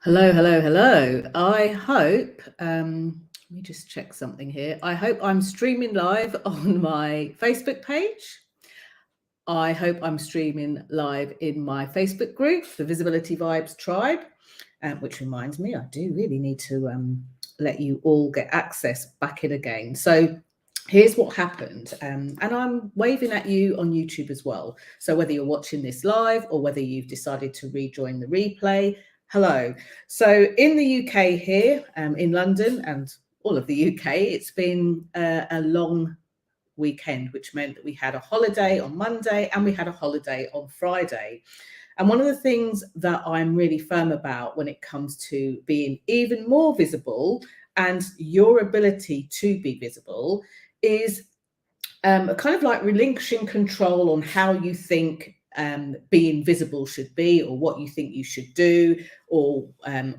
Hello, hello, hello. I hope, let me just check something here. I hope I'm streaming live on my Facebook page. I hope I'm streaming live in my Facebook group, the Visibility Vibes Tribe, which reminds me, I do really need to let you all get access back in again. So here's what happened. And I'm waving at you on YouTube as well. So whether you're watching this live or whether you've decided to rejoin the replay, hello. So in the UK here, in London and all of the UK, it's been a long weekend, which meant that we had a holiday on Monday and we had a holiday on Friday. And one of the things that I'm really firm about when it comes to being even more visible and your ability to be visible is kind of like relinquishing control on how you think being visible should be, or what you think you should do, or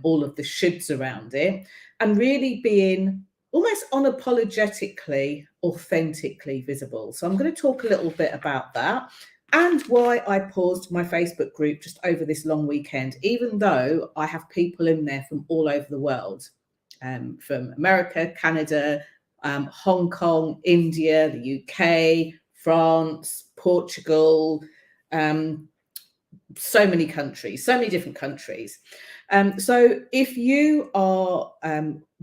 all of the shoulds around it, and really being almost unapologetically, authentically visible. So I'm going to talk a little bit about that and why I paused my Facebook group just over this long weekend, even though I have people in there from all over the world, from America, Canada, Hong Kong, India, the UK, France, Portugal, so many countries, so many different countries. So if you are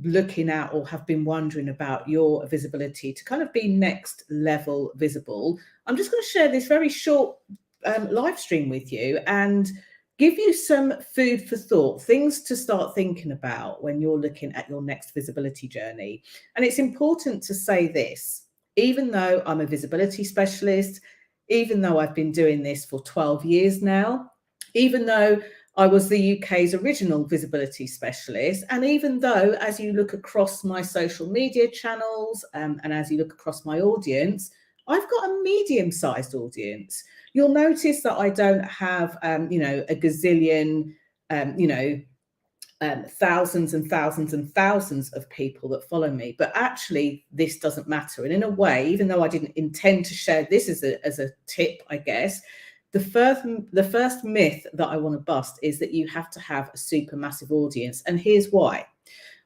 looking at or have been wondering about your visibility to kind of be next level visible, I'm just going to share this very short live stream with you and give you some food for thought, things to start thinking about when you're looking at your next visibility journey. And it's important to say this, even though I'm a visibility specialist, even though I've been doing this for 12 years now, even though I was the UK's original visibility specialist, and even though, as you look across my social media channels and as you look across my audience, I've got a medium-sized audience. You'll notice that I don't have, a gazillion, thousands and thousands and thousands of people that follow me, but actually this doesn't matter. And in a way, even though I didn't intend to share this as a tip, I guess, the first myth that I want to bust is that you have to have a super massive audience. And here's why.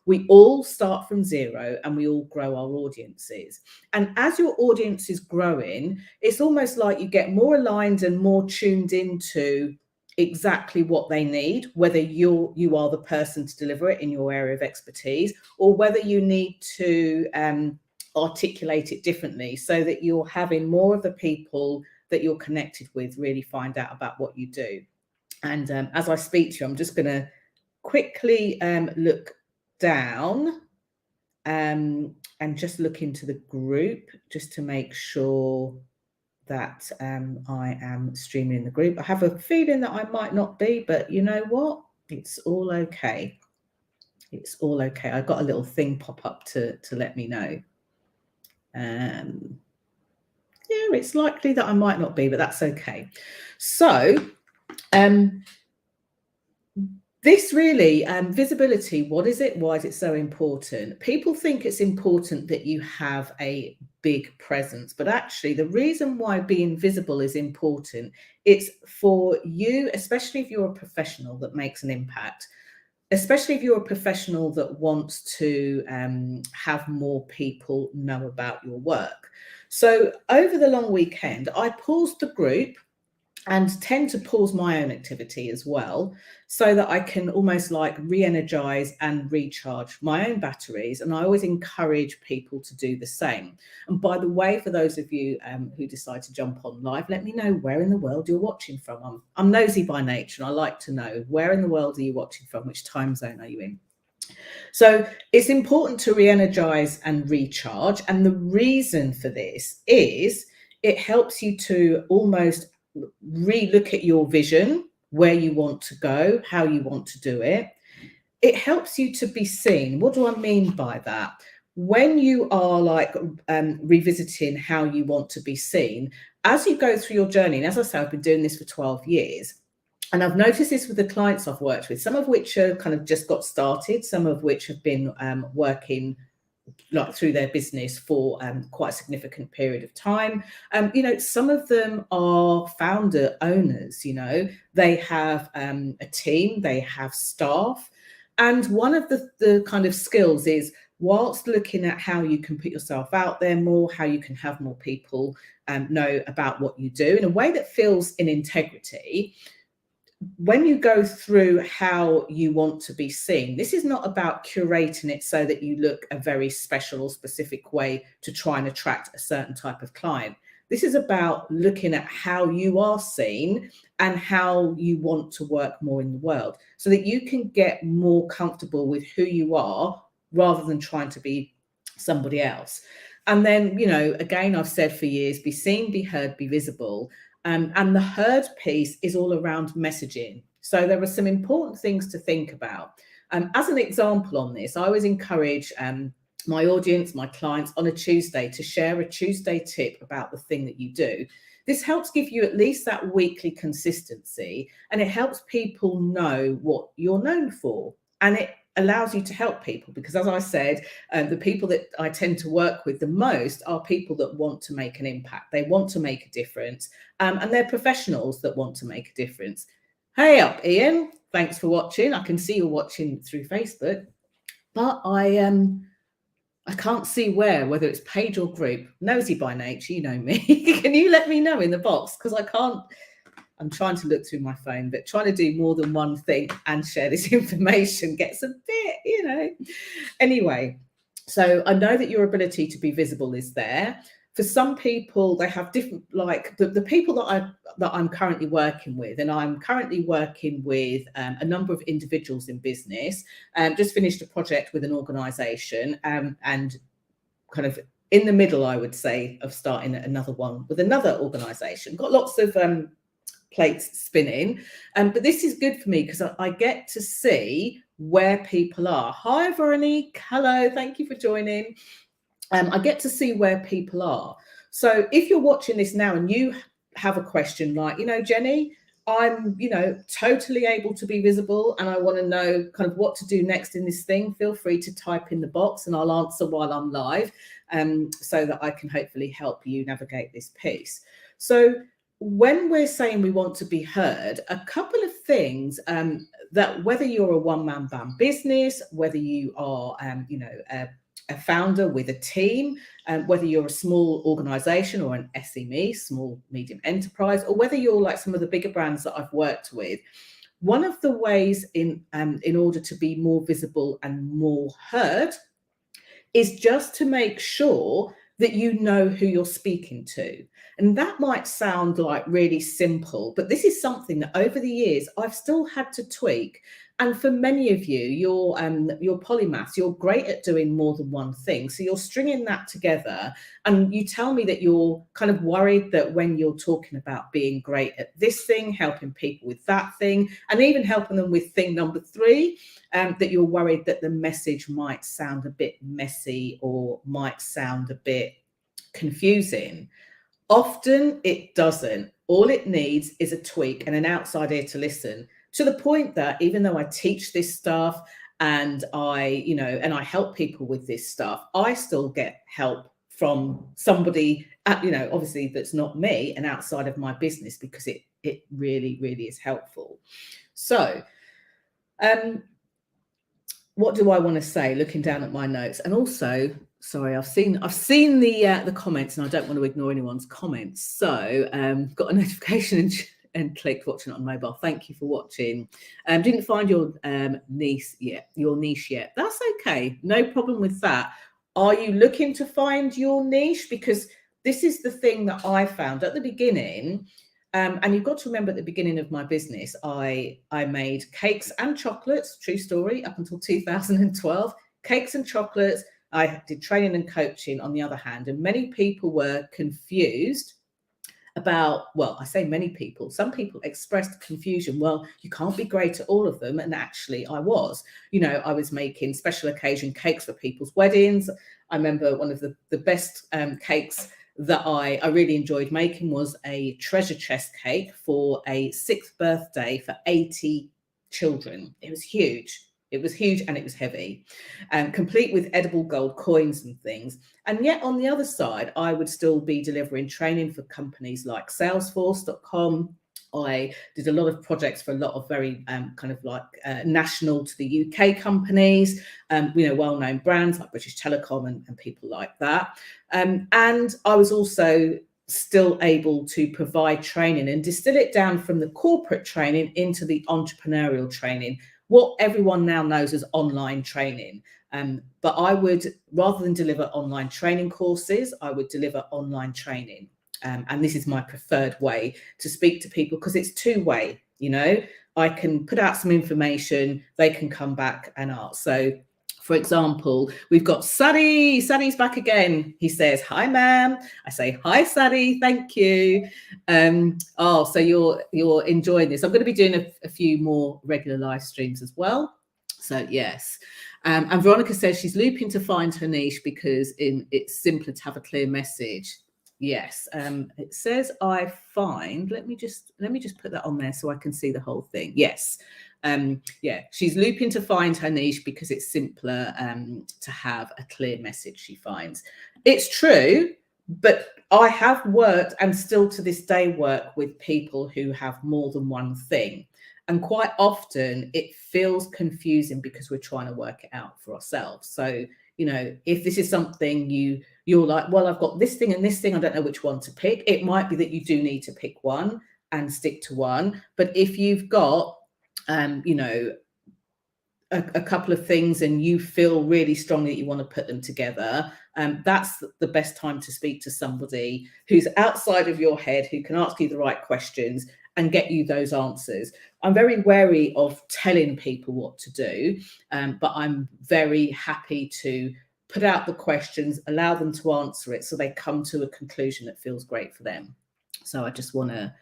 We all start from zero and we all grow our audiences. And as your audience is growing, it's almost like you get more aligned and more tuned into exactly what they need, whether you are the person to deliver it in your area of expertise, or whether you need to articulate it differently so that you're having more of the people that you're connected with really find out about what you do. And as I speak to you, I'm just going to quickly look down and just look into the group just to make sure that I am streaming in the group. I have a feeling that I might not be, but you know what? It's all okay. It's all okay. I got a little thing pop up to let me know. Yeah, it's likely that I might not be, but that's okay. So this really, visibility, what is it? Why is it so important? People think it's important that you have a big presence, but actually the reason why being visible is important, it's for you, especially if you're a professional that makes an impact, especially if you're a professional that wants to have more people know about your work. So over the long weekend, I paused the group and tend to pause my own activity as well, so that I can almost like re-energize and recharge my own batteries. And I always encourage people to do the same. And by the way, for those of you who decide to jump on live, let me know where in the world you're watching from. I'm nosy by nature, and I like to know where in the world are you watching from, which time zone are you in. So it's important to re-energize and recharge. And the reason for this is it helps you to almost re-look at your vision, where you want to go, how you want to do it. It helps you to be seen. What do I mean by that? When you are like revisiting how you want to be seen, as you go through your journey, and as I say, I've been doing this for 12 years, and I've noticed this with the clients I've worked with, some of which are kind of just got started, some of which have been working like through their business for quite a significant period of time. You know, some of them are founder owners, you know, they have a team, they have staff. And one of the kind of skills is, whilst looking at how you can put yourself out there more, how you can have more people know about what you do in a way that feels in integrity. When you go through how you want to be seen, this is not about curating it so that you look a very special or specific way to try and attract a certain type of client. This is about looking at how you are seen and how you want to work more in the world so that you can get more comfortable with who you are rather than trying to be somebody else. And then, you know, again, I've said for years, be seen, be heard, be visible. And the heard piece is all around messaging. So there are some important things to think about. As an example on this, I always encourage my audience, my clients on a Tuesday to share a Tuesday tip about the thing that you do. This helps give you at least that weekly consistency, and it helps people know what you're known for. And it allows you to help people because, as I said, the people that I tend to work with the most are people that want to make an impact. They want to make a difference, and they're professionals that want to make a difference. Hey up, Ian. Thanks for watching. I can see you're watching through Facebook, but I can't see whether it's page or group. Nosy by nature, you know me. Can you let me know in the box? Because I can't. I'm trying to look through my phone, but trying to do more than one thing and share this information gets a bit, you know. Anyway, so I know that your ability to be visible is there. For some people, they have different, like the people that I'm currently working with, and I'm currently working with a number of individuals in business. Just finished a project with an organisation, and kind of in the middle, I would say, of starting another one with another organisation. Got lots of plates spinning, but this is good for me because I get to see where people are. Hi Veronique, hello, thank you for joining. I get to see where people are. So if you're watching this now and you have a question like, you know, Jenny, I'm, you know, totally able to be visible and I want to know kind of what to do next in this thing, feel free to type in the box and I'll answer while I'm live, so that I can hopefully help you navigate this piece. So when we're saying we want to be heard, a couple of things that whether you're a one-man band business, whether you are, you know, a founder with a team, whether you're a small organization or an SME, small medium enterprise, or whether you're like some of the bigger brands that I've worked with, one of the ways in order to be more visible and more heard is just to make sure that you know who you're speaking to. And that might sound like really simple, but this is something that over the years I've still had to tweak. And for many of you, you're polymaths, you're great at doing more than one thing. So you're stringing that together. And you tell me that you're kind of worried that when you're talking about being great at this thing, helping people with that thing, and even helping them with thing number 3, that you're worried that the message might sound a bit messy or might sound a bit confusing. Often it doesn't. All it needs is a tweak and an outside ear to listen, to the point that even though I teach this stuff and I help people with this stuff, I still get help from somebody, you know, obviously that's not me and outside of my business, because it really, really is helpful. So, what do I want to say looking down at my notes? And also, sorry, I've seen the comments and I don't want to ignore anyone's comments. So got a notification and clicked watching it on mobile. Thank you for watching. Didn't find your niche yet. That's okay. No problem with that. Are you looking to find your niche? Because this is the thing that I found at the beginning. And you've got to remember at the beginning of my business, I made cakes and chocolates, true story, up until 2012, cakes and chocolates. I did training and coaching on the other hand, and many people were confused about, well, I say many people, some people expressed confusion. Well, you can't be great at all of them. And actually I was, you know, I was making special occasion cakes for people's weddings. I remember one of the best cakes that I really enjoyed making was a treasure chest cake for a 6th birthday for 80 children. It was huge. It was huge and it was heavy, complete with edible gold coins and things. And yet on the other side, I would still be delivering training for companies like Salesforce.com. I did a lot of projects for a lot of very kind of like national to the UK companies, well-known brands like British Telecom and people like that. And I was also still able to provide training and distill it down from the corporate training into the entrepreneurial training, what everyone now knows as online training. But I would, rather than deliver online training courses, I would deliver online training. And this is my preferred way to speak to people, because it's two-way. I can put out some information, they can come back and ask. So for example, we've got Sadie. Sadie's back again. He says, "Hi, ma'am." I say, "Hi, Sadie. Thank you." So you're enjoying this. I'm going to be doing a few more regular live streams as well. So yes. And Veronica says she's looping to find her niche because it's simpler to have a clear message. Yes. It says I find. Let me just put that on there so I can see the whole thing. Yes. She's looping to find her niche because it's simpler to have a clear message, she finds. It's true, but I have worked and still to this day work with people who have more than one thing. And quite often it feels confusing because we're trying to work it out for ourselves. So, if this is something you're like, well, I've got this thing and this thing, I don't know which one to pick. It might be that you do need to pick one and stick to one. But if you've got a couple of things and you feel really strongly that you want to put them together, that's the best time to speak to somebody who's outside of your head, who can ask you the right questions and get you those answers. I'm very wary of telling people what to do, but I'm very happy to put out the questions, allow them to answer it so they come to a conclusion that feels great for them. So I just want to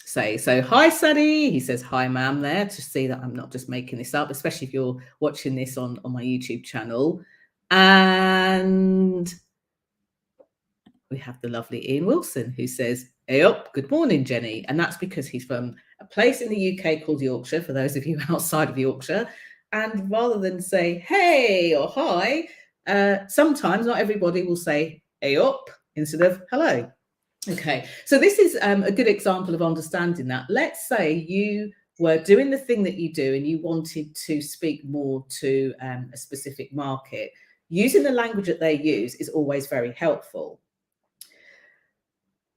say, so hi, Sadie. He says, "Hi, ma'am," there, to see that I'm not just making this up, especially if you're watching this on my YouTube channel. And we have the lovely Ian Wilson, who says, "Hey up, good morning, Jenny." And that's because he's from a place in the UK called Yorkshire, for those of you outside of Yorkshire. And rather than say hey or hi, sometimes, not everybody, will say hey up instead of hello. Okay, so this is a good example of understanding that. Let's say you were doing the thing that you do and you wanted to speak more to a specific market. Using the language that they use is always very helpful.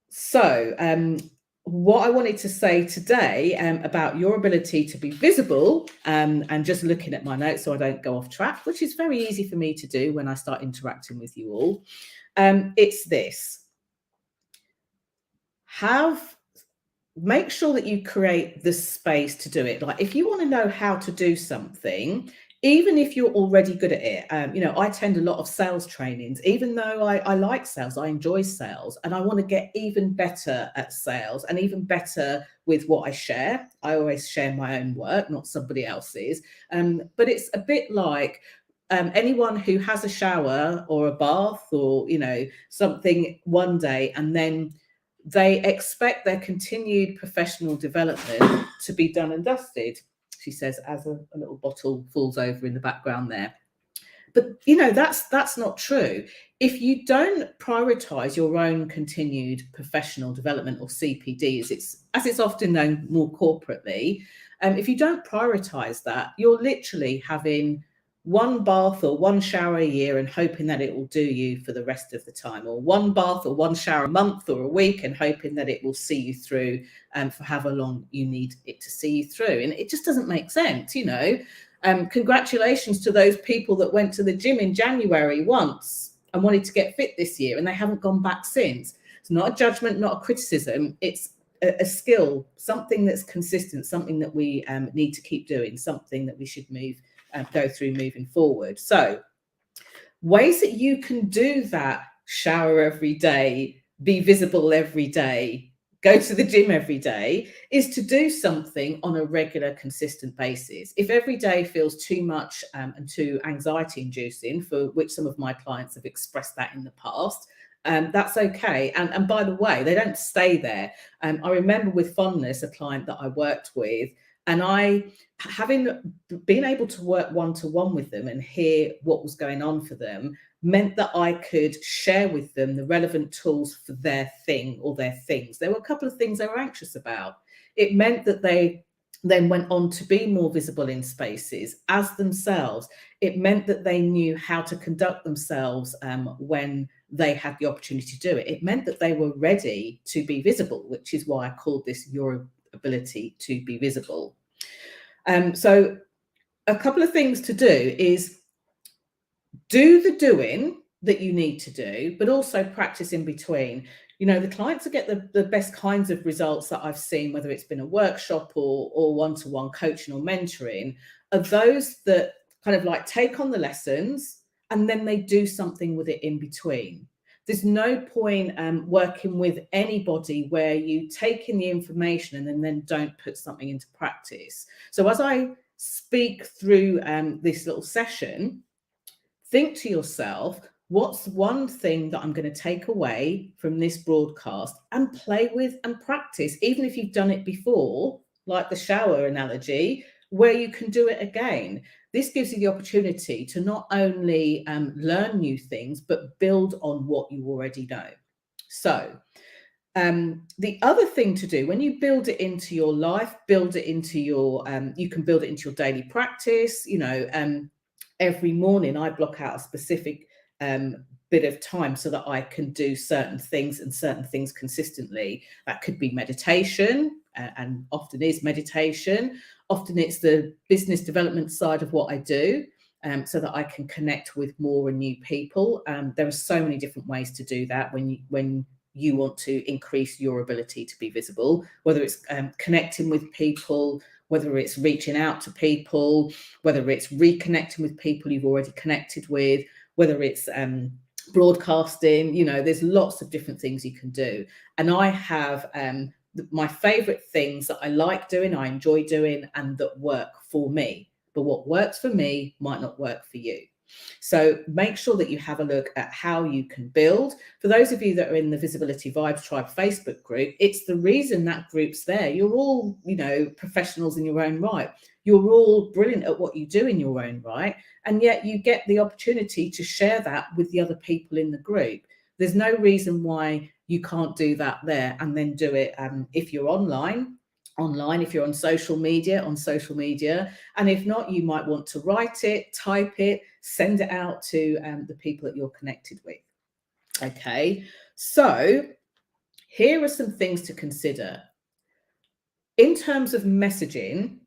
So what I wanted to say today about your ability to be visible, and just looking at my notes so I don't go off track, which is very easy for me to do when I start interacting with you all, it's this. Make sure that you create the space to do it. Like, if you want to know how to do something, even if you're already good at it, I attend a lot of sales trainings. Even though I like sales, I enjoy sales, and I want to get even better at sales and even better with what I share. I always share my own work, not somebody else's. But it's a bit like anyone who has a shower or a bath or something one day, and then they expect their continued professional development to be done and dusted, she says, as a little bottle falls over in the background there. But that's not true. If you don't prioritize your own continued professional development, or CPD as it's often known more corporately, if you don't prioritize that, you're literally having one bath or one shower a year and hoping that it will do you for the rest of the time, or one bath or one shower a month or a week and hoping that it will see you through for however long you need it to see you through. And it just doesn't make sense. Congratulations to those people that went to the gym in January once and wanted to get fit this year and they haven't gone back since. It's not a judgment, not a criticism. It's a skill, something that's consistent, something that we need to keep doing, something that we should go through moving forward. So ways that you can do that: shower every day, be visible every day, go to the gym every day, is to do something on a regular, consistent basis. If every day feels too much and too anxiety inducing, for which some of my clients have expressed that in the past, that's okay. And by the way, they don't stay there. I remember with fondness a client that I worked with. And having been able to work one-to-one with them and hear what was going on for them, meant that I could share with them the relevant tools for their thing or their things. There were a couple of things they were anxious about. It meant that they then went on to be more visible in spaces as themselves. It meant that they knew how to conduct themselves when they had the opportunity to do it. It meant that they were ready to be visible, which is why I called this Your Ability to Be Visible. So a couple of things to do is do the doing that you need to do, but also practice in between. You know, the clients that get the best kinds of results that I've seen, whether it's been a workshop or one-to-one coaching or mentoring, are those that kind of like take on the lessons and then they do something with it in between. There's no point working with anybody where you take in the information and then don't put something into practice. So as I speak through this little session, think to yourself, what's one thing that I'm going to take away from this broadcast and play with and practice, even if you've done it before, like the shower analogy, where you can do it again. This gives you the opportunity to not only learn new things, but build on what you already know. So the other thing to do when you build it into your life, build it into your, you can build it into your daily practice. You know, every morning I block out a specific bit of time so that I can do certain things and certain things consistently. That could be meditation, and often is meditation. Often it's the business development side of what I do, so that I can connect with more and new people. There are so many different ways to do that when you want to increase your ability to be visible, whether it's connecting with people, whether it's reaching out to people, whether it's reconnecting with people you've already connected with, whether it's broadcasting. You know, there's lots of different things you can do. And I have my favorite things that I like doing, I enjoy doing, and that work for me. But what works for me might not work for you. So make sure that you have a look at how you can build. For those of you that are in the Visibility Vibes Tribe Facebook group, it's the reason that group's there. You're all, you know, professionals in your own right. You're all brilliant at what you do in your own right. And yet you get the opportunity to share that with the other people in the group. There's no reason why you can't do that there and then do it if you're online, if you're on social media, and if not, you might want to write it, type it, send it out to the people that you're connected with. Okay, so here are some things to consider in terms of messaging,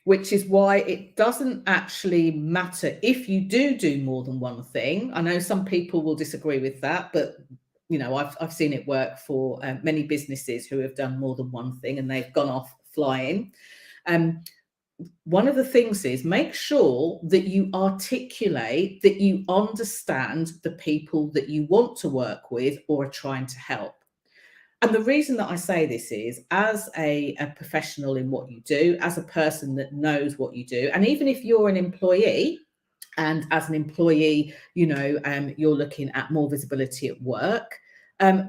which is why it doesn't actually matter if you do more than one thing. I know some people will disagree with that, but you know, I've seen it work for many businesses who have done more than one thing and they've gone off flying. One of the things is make sure that you articulate that you understand the people that you want to work with or are trying to help. And the reason that I say this is, as a professional in what you do, as a person that knows what you do, and even if you're an employee, and as an employee, you know, you're looking at more visibility at work,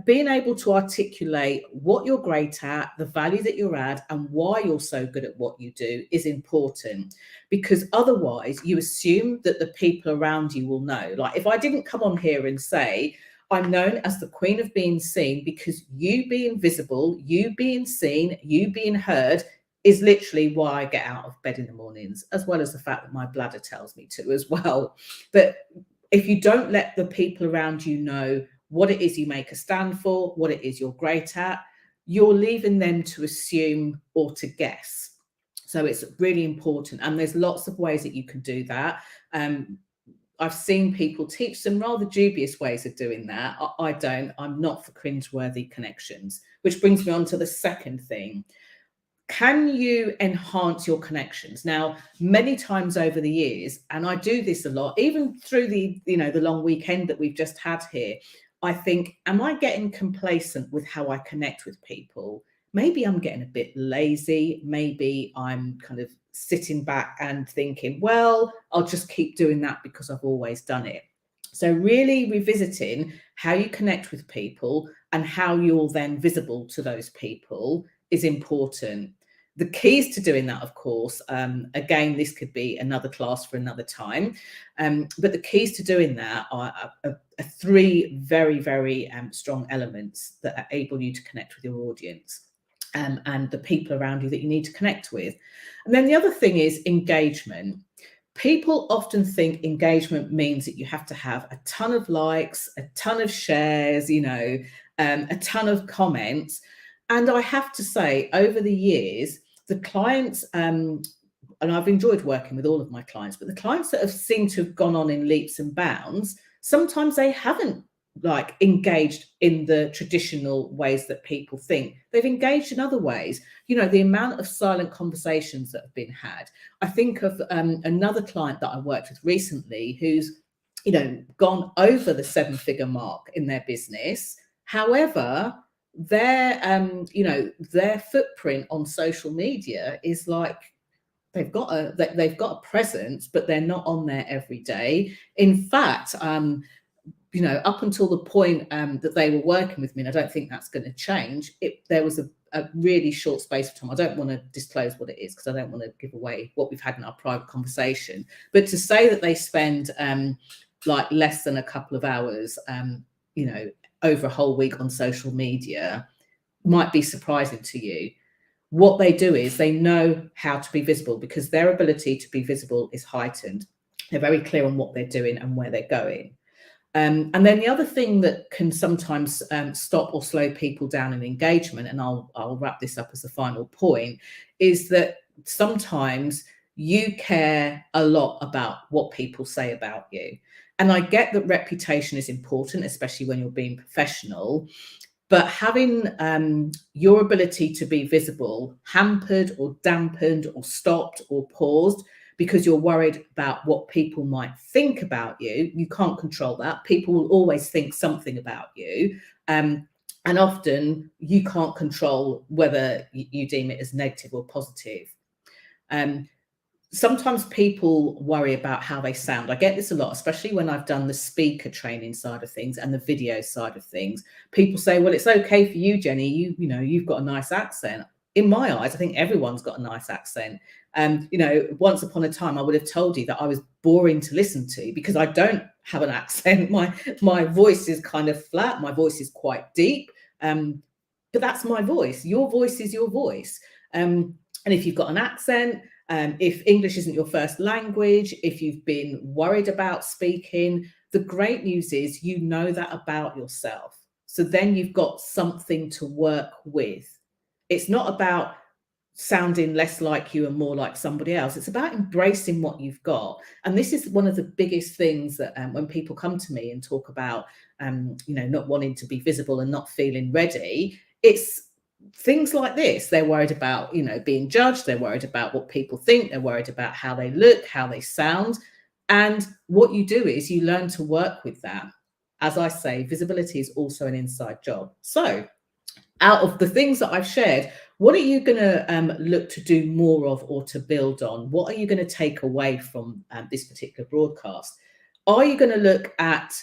being able to articulate what you're great at, the value that you add, and why you're so good at what you do is important, because otherwise you assume that the people around you will know. Like if I didn't come on here and say, I'm known as the Queen of Being Seen because you being visible, you being seen, you being heard is literally why I get out of bed in the mornings, as well as the fact that my bladder tells me to as well. But if you don't let the people around you know what it is you make a stand for, what it is you're great at, you're leaving them to assume or to guess. So it's really important. And there's lots of ways that you can do that. I've seen people teach some rather dubious ways of doing that. I don't. I'm not for cringeworthy connections, which brings me on to the second thing. Can you enhance your connections? Now, many times over the years, and I do this a lot, even through the, you know, the long weekend that we've just had here, I think, am I getting complacent with how I connect with people? Maybe I'm getting a bit lazy. Maybe I'm kind of sitting back and thinking, well, I'll just keep doing that because I've always done it. So really revisiting how you connect with people and how you're then visible to those people is important. The keys to doing that, of course, again, this could be another class for another time, but the keys to doing that are three very, very strong elements that enable you to connect with your audience and the people around you that you need to connect with. And then the other thing is engagement. People often think engagement means that you have to have a ton of likes, a ton of shares, a ton of comments. And I have to say, over the years, the clients, and I've enjoyed working with all of my clients, but the clients that have seemed to have gone on in leaps and bounds, sometimes they haven't engaged in the traditional ways that people think. They've engaged in other ways. The amount of silent conversations that have been had. I think of another client that I worked with recently who's gone over the 7-figure mark in their business. However, their footprint on social media is they've got a presence, but they're not on there every day. In fact, up until the point that they were working with me, and I don't think that's going to change, there was a really short space of time. I don't want to disclose what it is because I don't want to give away what we've had in our private conversation. But to say that they spend less than a couple of hours, over a whole week on social media might be surprising to you. What they do is they know how to be visible because their ability to be visible is heightened. They're very clear on what they're doing and where they're going. And then the other thing that can sometimes stop or slow people down in engagement, and I'll wrap this up as the final point, is that sometimes you care a lot about what people say about you. And I get that reputation is important, especially when you're being professional, but having your ability to be visible hampered or dampened or stopped or paused because you're worried about what people might think about you, you can't control that. People will always think something about you. And often you can't control whether you deem it as negative or positive. Sometimes people worry about how they sound. I get this a lot, especially when I've done the speaker training side of things and the video side of things. People say, well, it's okay for you, Jenny. You've got a nice accent. In my eyes, I think everyone's got a nice accent. Once upon a time, I would have told you that I was boring to listen to because I don't have an accent. My voice is kind of flat. My voice is quite deep. But that's my voice. Your voice is your voice. And if you've got an accent, if English isn't your first language, if you've been worried about speaking, the great news is you know that about yourself. So then you've got something to work with. It's not about sounding less like you and more like somebody else. It's about embracing what you've got. And this is one of the biggest things that when people come to me and talk about, not wanting to be visible and not feeling ready, it's things like this. They're worried about, being judged. They're worried about what people think. They're worried about how they look, how they sound. And what you do is you learn to work with that. As I say, visibility is also an inside job. So out of the things that I've shared, what are you going to look to do more of or to build on? What are you going to take away from this particular broadcast? Are you going to look at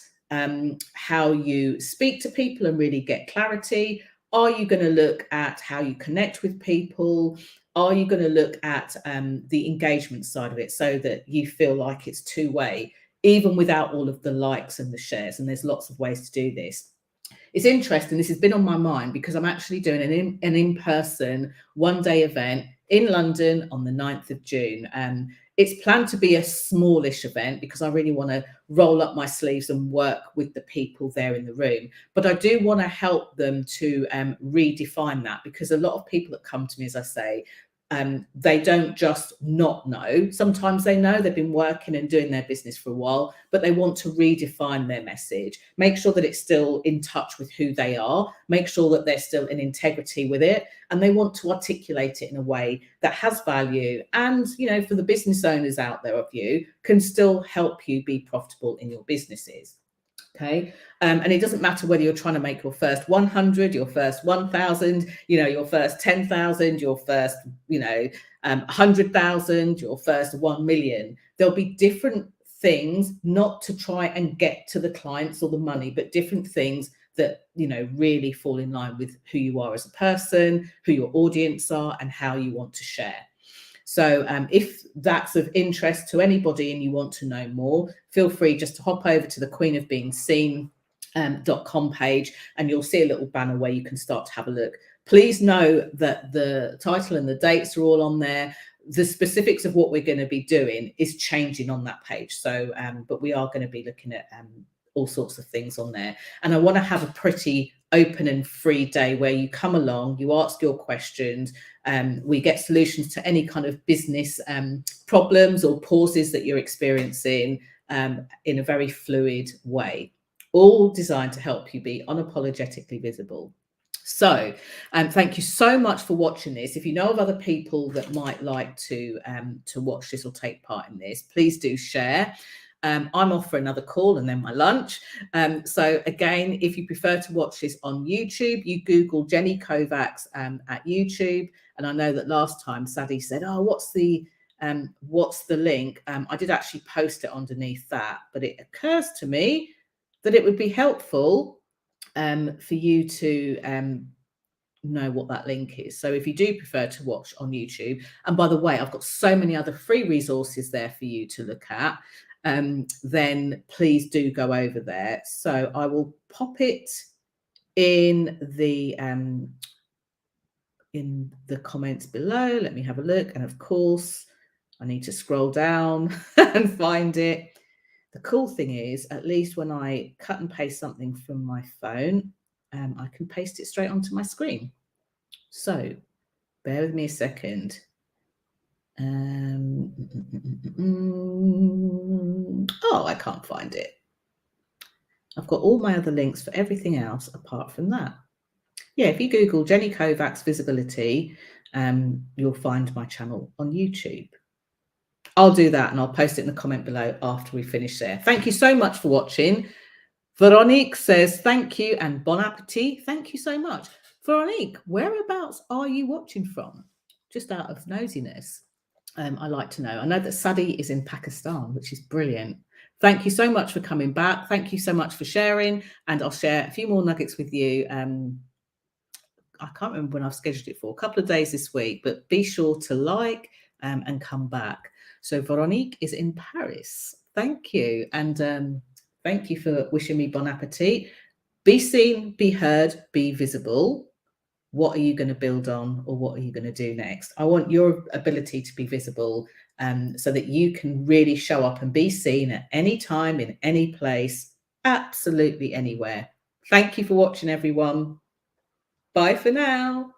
how you speak to people and really get clarity? Are you going to look at how you connect with people? Are you going to look at the engagement side of it so that you feel like it's two-way, even without all of the likes and the shares? And there's lots of ways to do this. It's interesting. This has been on my mind because I'm actually doing an in-person one-day event in London on the 9th of June. It's planned to be a smallish event because I really want to roll up my sleeves and work with the people there in the room. But I do want to help them to redefine that, because a lot of people that come to me, as I say, they don't just not know. Sometimes they know, they've been working and doing their business for a while, but they want to redefine their message, make sure that it's still in touch with who they are, make sure that they're still in integrity with it, and they want to articulate it in a way that has value and, for the business owners out there of you, can still help you be profitable in your businesses. Okay. And it doesn't matter whether you're trying to make your first 100, your first 1,000, your first 10,000, your first, 100,000, your first 1 million. There'll be different things, not to try and get to the clients or the money, but different things that, you know, really fall in line with who you are as a person, who your audience are, and how you want to share. So if that's of interest to anybody and you want to know more, feel free just to hop over to the Queen of Being Seen.com page, and you'll see a little banner where you can start to have a look. Please know that the title and the dates are all on there. The specifics of what we're going to be doing is changing on that page. So, but we are going to be looking at all sorts of things on there. And I want to have a pretty open and free day where you come along, you ask your questions, we get solutions to any kind of business problems or pauses that you're experiencing in a very fluid way, all designed to help you be unapologetically visible. So thank you so much for watching this. If you know of other people that might like to watch this or take part in this, please do share. I'm off for another call and then my lunch. So again, if you prefer to watch this on YouTube, you Google Jenny Kovacs at YouTube. And I know that last time Sadie said, oh, what's the link? I did actually post it underneath that, but it occurs to me that it would be helpful for you to know what that link is. So if you do prefer to watch on YouTube, and by the way, I've got so many other free resources there for you to look at, then please do go over there. So I will pop it in the comments below. Let me have a look. And of course, I need to scroll down and find it. The cool thing is, at least when I cut and paste something from my phone, I can paste it straight onto my screen. So bear with me a second. Oh, I can't find it. I've got all my other links for everything else apart from that. Yeah, if you Google Jenny Kovacs Visibility, you'll find my channel on YouTube. I'll do that and I'll post it in the comment below after we finish there. Thank you so much for watching. Veronique says, thank you and bon appetit. Thank you so much. Veronique, whereabouts are you watching from? Just out of nosiness. I like to know. I know that Sadie is in Pakistan, which is brilliant. Thank you so much for coming back. Thank you so much for sharing. And I'll share a few more nuggets with you. I can't remember when I've scheduled it for, a couple of days this week, but be sure to like and come back. So Veronique is in Paris. Thank you. And thank you for wishing me bon appetit. Be seen, be heard, be visible. What are you going to build on, or what are you going to do next? I want your ability to be visible so that you can really show up and be seen at any time, in any place, absolutely anywhere. Thank you for watching, everyone. Bye for now.